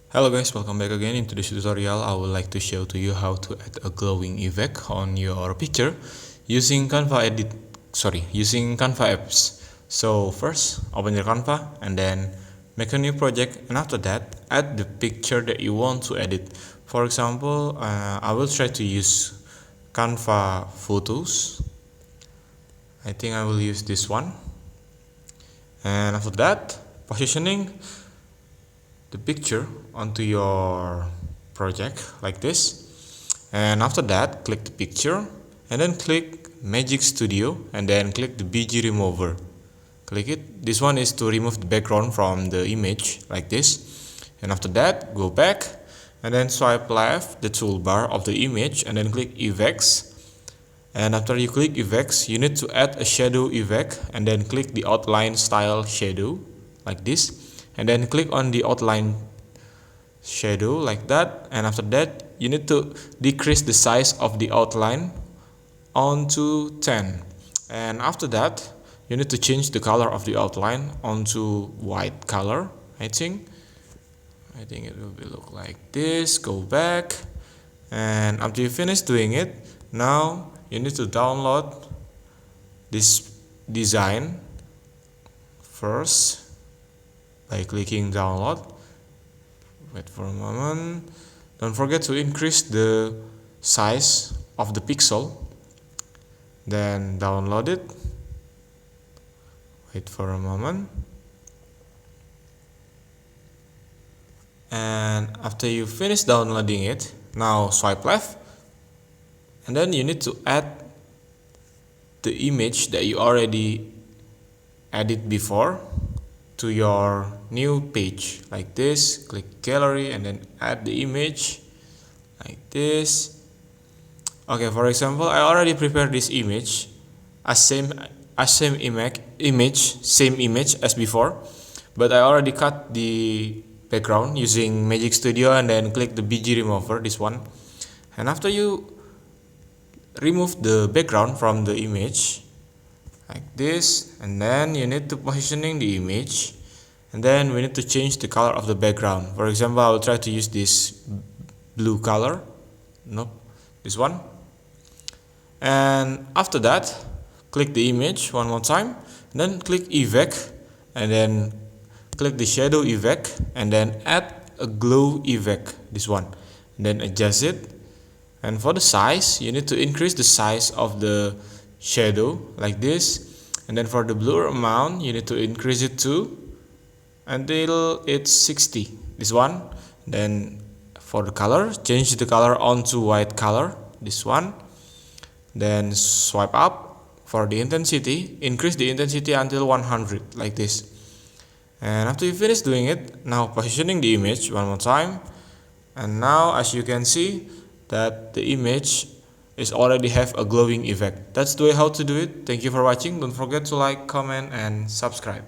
Hello guys, welcome back again. In today's tutorial, I would like to show to you how to add a glowing effect on your picture using using Canva apps. So first, open your Canva and then make a new project, and after that, add the picture that you want to edit. For example, I will try to use Canva Photos. I think I will use this one. And after that, positioning the picture onto your project like this, and after that click the picture and then click Magic Studio and then click the BG remover. Click it. This one is to remove the background from the image like this, and after that go back and then swipe left the toolbar of the image and then click effects, and after you click effects you need to add a shadow effect and then click the outline style shadow like this, and then click on the outline shadow like that, and after that you need to decrease the size of the outline onto 10, and after that you need to change the color of the outline onto white color. I think it will look like this. Go back, and after you finish doing it, now you need to download this design first by clicking download. Wait for a moment. Don't forget to increase the size of the pixel, then download it. Wait for a moment, and after you finish downloading it, now swipe left and then you need to add the image that you already added before to your new page like this. Click gallery and then add the image like this. Okay, for example, I already prepared this image as same image as before, but I already cut the background using Magic Studio and then click the BG remover, this one. And after you remove the background from the image like this, and then you need to positioning the image, and then we need to change the color of the background. For example, I will try to use this blue color, this one, and after that click the image one more time and then click effect and then click the shadow effect and then add a glow effect, this one, and then adjust it. And for the size, you need to increase the size of the shadow like this, and then for the blur amount you need to increase it to until it's 60, this one. Then for the color, change the color onto white color, this one. Then swipe up. For the intensity, increase the intensity until 100 like this. And after you finish doing it, now positioning the image one more time, and now as you can see that the image is already have a glowing effect. That's the way how to do it. Thank you for watching. Don't forget to like, comment and subscribe.